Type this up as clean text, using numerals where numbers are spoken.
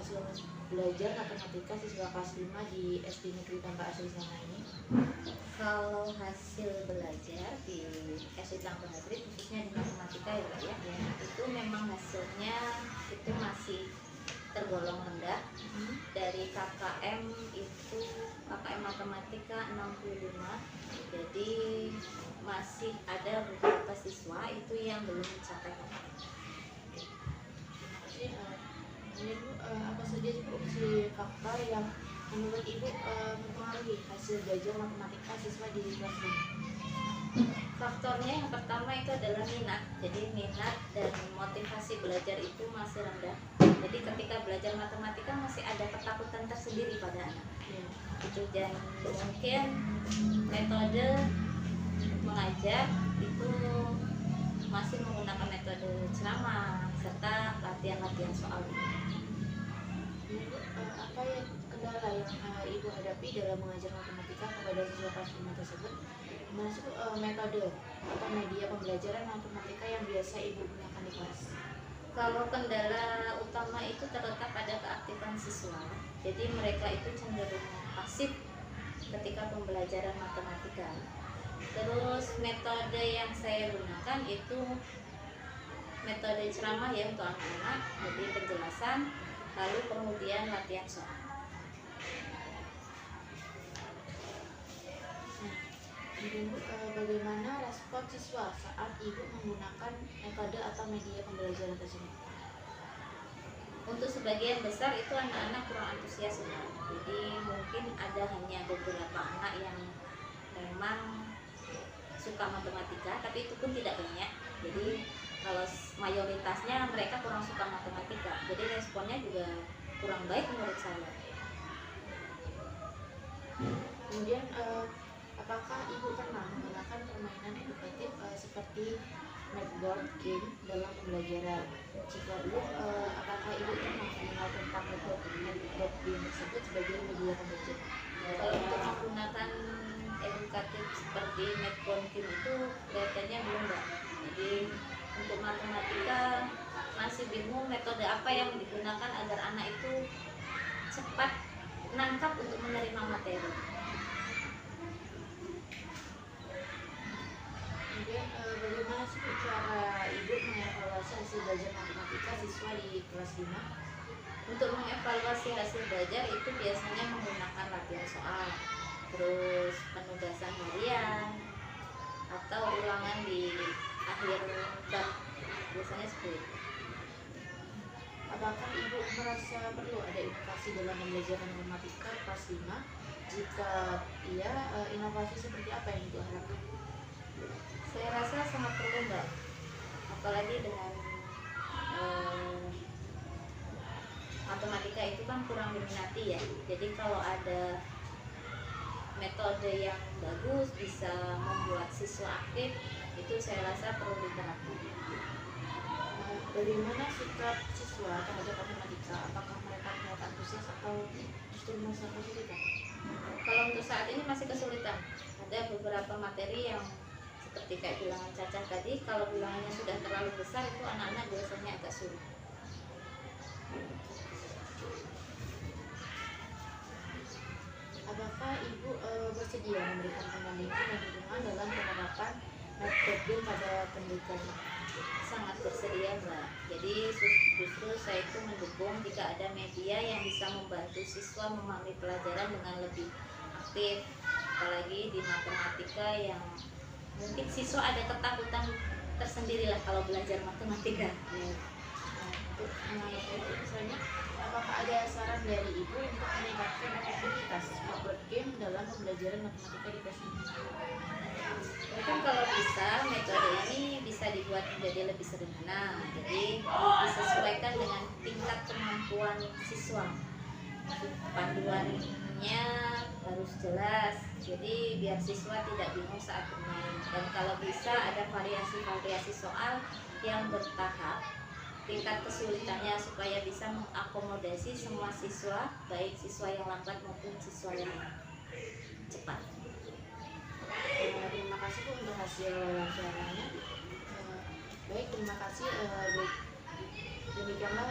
hasil belajar matematika siswa kelas 5 di SD Negeri Tanpa Asri Selama ini? Kalau hasil belajar di SD Tanpa Asri khususnya di matematika ya Pak ya, itu memang hasilnya itu masih tergolong rendah. Dari KKM itu KKM matematika 65, jadi masih ada beberapa siswa itu yang belum mencapai. Ibu, apa saja sih Bu faktor yang menurut Ibu mempengaruhi hasil belajar matematika siswa di kelas 5? Faktornya yang pertama itu adalah minat. Jadi minat dan motivasi belajar itu masih rendah. Jadi ketika belajar matematika masih ada ketakutan tersendiri pada anak. Itu, dan mungkin metode mengajar itu masih menggunakan metode ceramah serta latihan-latihan soal. Ibu, apa kendala yang Ibu hadapi dalam mengajar matematika kepada siswa kelas 5 tersebut? Masuk metode atau media pembelajaran matematika yang biasa Ibu gunakan di kelas? Kalau kendala utama itu terletak pada keaktifan siswa. Jadi mereka itu cenderung pasif ketika pembelajaran matematika. Terus metode yang saya gunakan itu metode ceramah ya untuk anak-anak, jadi penjelasan, lalu kemudian latihan soal. Ibu, bagaimana respon siswa saat Ibu menggunakan metode atau media pembelajaran tersebut? Untuk sebagian besar itu anak-anak kurang antusias ya. Jadi mungkin ada hanya beberapa anak yang memang suka matematika, tapi itu pun tidak banyak. Jadi kalau mayoritasnya mereka kurang suka matematika. Jadi responnya juga kurang baik menurut saya. Kemudian apakah Ibu pernah menggunakan permainan edukatif seperti netboard game dalam pembelajaran? Jika Ibu, apakah Ibu pernah mengenal tentang netboard game tersebut sebagai media pembelajaran? Kalau untuk menggunakan edukatif seperti netboard game itu kelihatannya belum Mbak. Jadi untuk matematika masih bingung metode apa yang digunakan agar anak itu cepat nangkap untuk menerima materi. Kemudian bagaimana sih cara Ibu mengevaluasi hasil belajar matematika siswa di kelas 5? Untuk mengevaluasi hasil belajar itu biasanya menggunakan latihan soal, terus penugasan harian, atau ulangan di akhir bab, biasanya seperti itu. Apakah Ibu merasa perlu ada inovasi dalam pembelajaran matematika kelas 5? Jika iya, inovasi seperti apa yang Ibu harapkan? Saya rasa sangat perlu Mbak, apalagi dengan matematika itu kan kurang diminati ya. Jadi kalau ada metode yang bagus bisa membuat siswa aktif, itu saya rasa perlu diterapkan. Bagaimana sikap siswa terhadap matematika? Apakah mereka terlihat antusias atau justru merasa kesulitan? Kalau untuk saat ini masih kesulitan. Ada beberapa materi yang seperti kayak bilangan cacah tadi, kalau bilangannya sudah terlalu besar itu anak-anak biasanya agak sulit. Apakah Ibu bersedia memberikan pendampingan dan dukungan dalam penerapan netboard game pada pendidikan? Sangat bersedia Mbak. Jadi justru saya itu mendukung jika ada media yang bisa membantu siswa memahami pelajaran dengan lebih aktif, apalagi di matematika yang mungkin siswa ada ketakutan tersendiri lah kalau belajar matematika. Untuk misalnya, apakah ada saran dari Ibu untuk meningkatkan efektivitas netboard game dalam pembelajaran matematika di kelas 5? Mungkin kalau bisa metode ini bisa dibuat menjadi lebih sederhana, jadi disesuaikan dengan tingkat kemampuan siswa. Panduannya harus jelas, jadi biar siswa tidak bingung saat bermain. Dan kalau bisa ada variasi-variasi soal yang bertahap tingkat kesulitannya supaya bisa mengakomodasi semua siswa, baik siswa yang lambat maupun siswa yang cepat. Terima kasih Bu untuk hasil wawancaranya. Baik, terima kasih. Demikianlah